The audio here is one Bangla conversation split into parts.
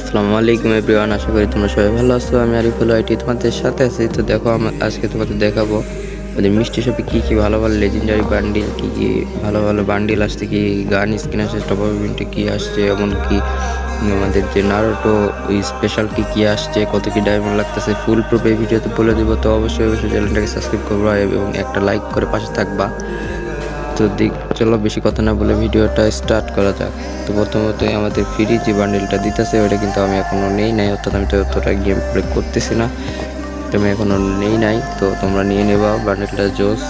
আসসালামু আলাইকুম এভরিওয়ান, আশা করি তোমরা সবাই ভালো আছো। আমি আরিফুল আইটি তোমাদের সাথে আছি। তো দেখো, আজকে তোমাদের দেখাবো আমাদের মিষ্টি শপে কী কী ভালো ভালো লেজেন্ডারি বান্ডিল, কী কী ভালো ভালো বান্ডিল আসছে, কি গান স্কিন আসছে, টপ আপ ইভেন্টে কী আসছে, এমনকি আমাদের যে নারুটো স্পেশাল কী আসছে, কত কি ডায়মন্ড লাগতেছে, ফুল প্রুফ এই ভিডিওতে বলে দেবো। তো অবশ্যই চ্যানেলটাকে সাবস্ক্রাইব করবা এবং একটা লাইক করে পাশে থাকবা। তো চলো বেশি কথা না বলে ভিডিওটা স্টার্ট করা যাক। তো প্রথমত আমাদের ফ্রি যে বান্ডেলটা দিতেছে ওটা কিন্তু আমি এখনও নেই নাই, অর্থাৎ আমি তো অতটা গেম প্লে করতেছি না, তো আমি এখনও নেই নাই। তো তোমরা নিয়ে নেবা বান্ডেলটা, জোস।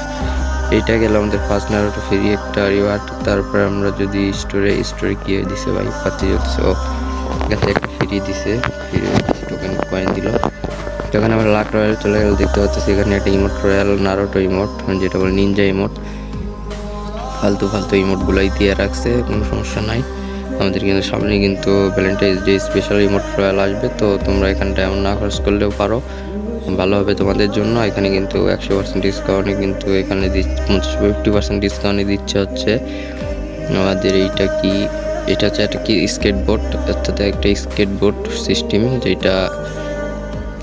এইটা গেল আমাদের ফার্স্ট নারুটো ফ্রি একটা রিওয়ার্ড। তারপরে আমরা যদি স্টোরে কি দিছে ভাই পাচ্ছি হচ্ছে, ও কাছে একটা ফ্রি দিছে, ফ্রি টোকেন কয়েন দিল। যখন আমরা লাক রয়্যাল চলে গেল, দেখতে পাচ্ছি এখানে একটা ইমোট রয়্যাল নারুটো ইমোট, যেটা বলে নিনজা ইমোট। ফালতু ইমোটগুলাই দিয়ে রাখছে, কোনো সমস্যা নাই। আমাদের কিন্তু সামনে কিন্তু Valentine's day special emote royal আসবে, তো তোমরা এখানটা এমন না খরচ করলেও পারো, ভালো হবে তোমাদের জন্য। এখানে কিন্তু 100% ডিসকাউন্টে কিন্তু এখানে 50% ডিসকাউন্টে দিচ্ছে হচ্ছে আমাদের এটা হচ্ছে একটা কি স্কেটবোর্ড, অর্থাৎ একটা স্কেটবোর্ড সিস্টেম, যেটা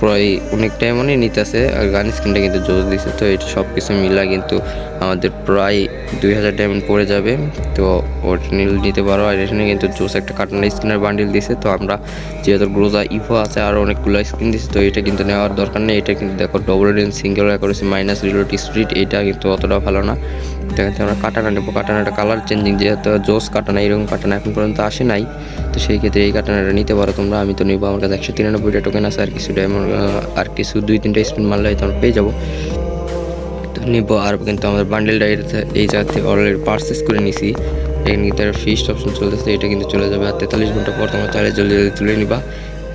প্রায় অনেকটাই মানে নিতেছে। আর গান স্ক্রিনটা কিন্তু জোর দিছে, তো এটা সব কিছু মিলা কিন্তু আমাদের প্রায় 2000 ডায়মন্ড পড়ে যাবে। তো ওটা নিতে পারো। আর এখানে কিন্তু জোস একটা কার্টুনের স্ক্রিনের বান্ডিল দিছে, তো আমরা যেহেতু গ্রোজা ইভো আছে আর অনেকগুলো স্ক্রিন দিছে, তো এটা কিন্তু নেওয়ার দরকার নেই। এটা কিন্তু দেখো ডবল রেঞ্জ সিঙ্গেল করেছে, মাইনাস রিলোড স্পিড, এটা কিন্তু অতটাও ভালো না। দেখাচ্ছে আমরা কাটানা নেবো। কাটানাটা কালার চেঞ্জিং, যেহেতু জোস কাটানা, এরকম কাটানা এখন পর্যন্ত আসে নাই, তো সেই ক্ষেত্রে এই কাটানাটা নিতে পারো তোমরা। আমি তো নিবো, আমার কাছে 193টা টোকেন আছে, আর কিছু ডায়মন্ড আর কিছু 2-3টা স্পিন মারলে হয়তো আমরা পেয়ে যাবো, তো নিবো। আর কিন্তু আমাদের বান্ডেলটা এই জায়গা থেকে অলরেডি পারচেস করে নিছি। এখানে কিন্তু একটা ফিস্ট অপশন চলতেছে, এটা কিন্তু চলে যাবে আর 43 ঘন্টা পর, তোমরা চাইলে জলদি তুলে নিবা।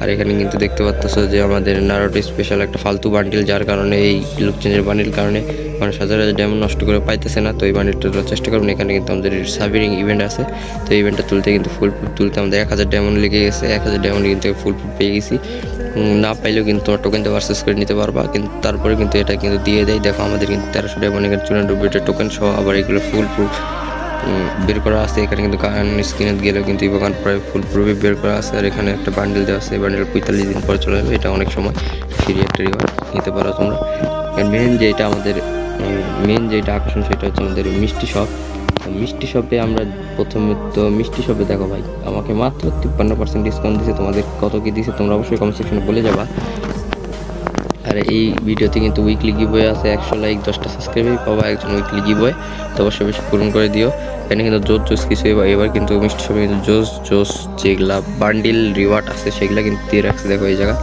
আর এখানে কিন্তু দেখতে পাচ্ছ যে আমাদের নারুটো স্পেশাল একটা ফালতু বান্ডিল, যার কারণে এই লুক চেঞ্জের বান্ডিল কারণে মানুষ হাজার ডায়মন্ড নষ্ট করে পাইতেছে না। তো এই বান্ডিলটা চেষ্টা করবেন। এখানে কিন্তু আমাদের সাবিরিং ইভেন্ট আছে, তো এই ইভেন্টটা তুলতে কিন্তু ফুল প্রুফ তুলতে আমাদের 1000 ডায়মন্ড লেগে গেছে। 1000 ডায়মন্ড কিন্তু ফুল প্রুফ পেয়ে গেছি। না পাইলেও কিন্তু তোমার টোকেন দিয়ে পারচেস করে নিতে পারবা, কিন্তু তারপরে কিন্তু এটা কিন্তু দিয়ে দেয়। দেখো আমাদের কিন্তু 1300 ডায়মন্ড, এখানে 94টা টোকেন সহ আবার এগুলো ফুল প্রুফ বের করা আছে। এখানে কিন্তু স্ক্রিনে গেলেও কিন্তু ইভোগান প্রায় ফুল প্রুফে বের করা আছে। আর এখানে একটা বান্ডেল দেওয়া আছে, এই বান্ডেল 45 দিন পরে চলে যাবে। এটা অনেক সময় ফ্রি একটা রিওয়ার্ড নিতে পারো তোমরা। মেন যেটা আকর্ষণ সেটা হচ্ছে আমাদের মিষ্টি শপ। মিষ্টি শপে আমরা প্রথমে তো মিষ্টি শপে দেখো ভাই, আমাকে মাত্র 53% ডিসকাউন্ট দিছে। তোমাদের কত কি দিছে তোমরা অবশ্যই কমেন্ট সেকশনে বলে যাবা। আর এই ভিডিওতে কিন্তু উইকলি গিভওয়ে আছে, 100 লাইক 10টা সাবস্ক্রাইবারই পাবা একজন উইকলি গিভওয়ে, তো অবশ্যই বেশি পূরণ করে দিও। এখানে কিন্তু জোস কিছু এবার কিন্তু মিষ্টি শপে কিন্তু জোস যেগুলা বান্ডিল রিওয়ার্ড আছে সেগুলা কিন্তু দিয়ে রাখছে। দেখো এই জায়গা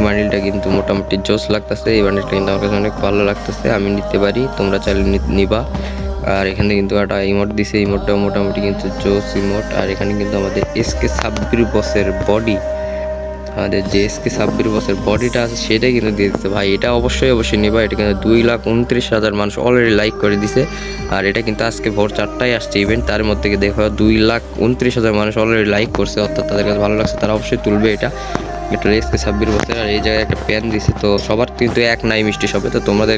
বান্ডিলটা কিন্তু মোটামুটি জোস লাগতেছে, এই বান্ডিলটা কিন্তু আমার কাছে অনেক ভালো লাগতেছে, আমি নিতে পারি, তোমরা চাইলে নিবা। আর এখানে কিন্তু একটা ইমোট দিছে, ইমোটটাও মোটামুটি কিন্তু জোস ইমোট। আর এখানে কিন্তু আমাদের এসকে 26 বছরের বডি, আমাদের যে এসকে 26 বছর বডিটা আছে সেটাই কিন্তু দিয়ে দিতে ভাই। এটা অবশ্যই নিবা। এটা কিন্তু 2,29,000 মানুষ অলরেডি লাইক করে দিছে। আর এটা কিন্তু আজকে ভোর 4টায় আসছে ইভেন্ট, তার মধ্যে দেখো 2,29,000 মানুষ অলরেডি লাইক করছে, অর্থাৎ তাদের কাছে ভালো লাগছে, তারা অবশ্যই তুলবে এটা এসকে 26 বছর। আর এই জায়গায় একটা প্যান দিছে, তো সবার কিন্তু এক নাই মিষ্টি সবে, তো তোমাদের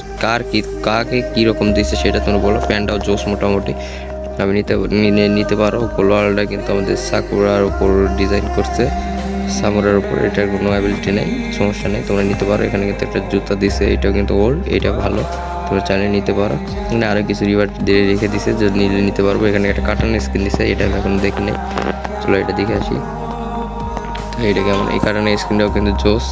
কাকে কীরকম দিছে সেটা তোমরা বলো। প্যানটাও জোস মোটামুটি, আমি নিতে পারো। গোলওয়ালটা কিন্তু আমাদের সাকুরার উপর ডিজাইন করছে, সামুরার উপর, এটার কোনো অ্যাবিলিটি নেই, সমস্যা নেই, তোমরা নিতে পারো। এখানে কিন্তু একটা জুতা দিছে, এটাও কিন্তু ওল্ড, এটা ভালো, তোমরা চাইলে নিতে পারো। এখানে আরও কিছু রিওয়ার্ড দিয়ে রেখে দিছে, যদি নিতে পারবো। এখানে একটা কার্টুনের স্ক্রিন দিছে, এটা আমি এখন দেখি নেই, চলো এটা দেখে আসি। তো এটা কেমন, এই কার্টুনের স্ক্রিনটাও কিন্তু জোস,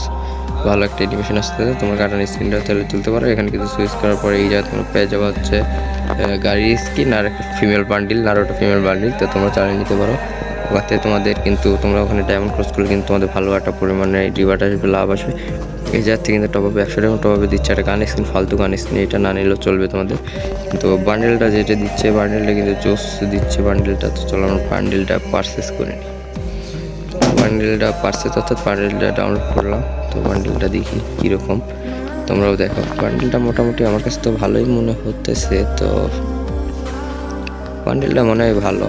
ভালো একটা অ্যানিমেশন আসতেছে, তোমার কার্টুনের স্ক্রিনটাও তাহলে তুলতে পারো। এখানে কিন্তু সুইচ করার পরে এই জায়গায় তোমরা পেয়ে যাওয়া হচ্ছে গাড়ির স্কিন আর একটা female bundle, Naruto female bundle, তো তোমরা চাইলে নিতে পারো। ওতে তোমাদের কিন্তু তোমরা ওখানে ডায়মন্ড ক্রস করলে কিন্তু তোমাদের ভালো একটা পরিমাণে রিওয়ার্ড আসবে, লাভ আসবে। এই জায়গা থেকে কিন্তু টপ আপে 100 ডায়মন্ড টপ আপে দিচ্ছে একটা গান স্ক্রিন, ফালতু গান স্ক্রিন, এটা না নিলেও চলবে তোমাদের। কিন্তু বান্ডেলটা যেটা দিচ্ছে, বান্ডেলটা কিন্তু জোস দিচ্ছে বান্ডেলটা। তো চলো আমরা বান্ডেলটা পারচেস করে নিই। বান্ডেলটা অর্থাৎ বান্ডেলটা ডাউনলোড করলাম। তো বান্ডেলটা দেখি কীরকম, তোমরাও দেখো। বান্ডেলটা মোটামুটি আমার কাছে তো ভালোই মনে হতেছে, তো বান্ডেলটা মনে হয় ভালো,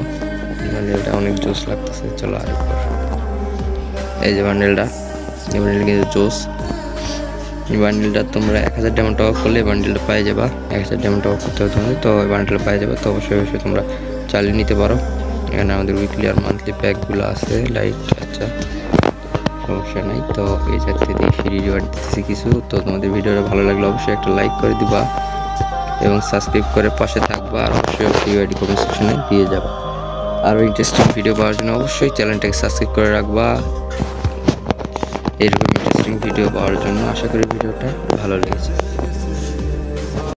বান্ডেলটা অনেক জোস লাগতেছে। চলো আরেকবার, এই যে বান্ডেলটা, এই বান্ডেলটা কিন্তু জোস। এই বান্ডেলটা তোমরা 1000 ডায়মন্ড টপ করলে বান্ডেলটা পাই যাবা, 1000 ডায়মন্ড টপ করতে হবে তোমাদের, তো এই বান্ডেলটা পাই যাবে। তো অবশ্যই তোমরা চালিয়ে নিতে পারো। এখানে আমাদের উইকলি আর মান্থলি প্যাকগুলো আছে, লাইট। আচ্ছা সমস্যা নাই। তো এই চাকরি দিয়ে ফ্রি রিওয়ার্ড দিতেছি কিছু। তো তোমাদের ভিডিওটা ভালো লাগলে অবশ্যই একটা লাইক করে দিবা এবং সাবস্ক্রাইব করে পাশে থাকবা, আর অবশ্যই রিওয়ার্ড কমেন্ট সেকশনে দিয়ে যাবা। আরও ইন্টারেস্টিং ভিডিও পাওয়ার জন্য অবশ্যই চ্যানেলটাকে সাবস্ক্রাইব করে রাখবা। এরকম ইন্টারেস্টিং ভিডিও পাওয়ার জন্য আশা করি ভিডিওটা ভালো লেগেছে।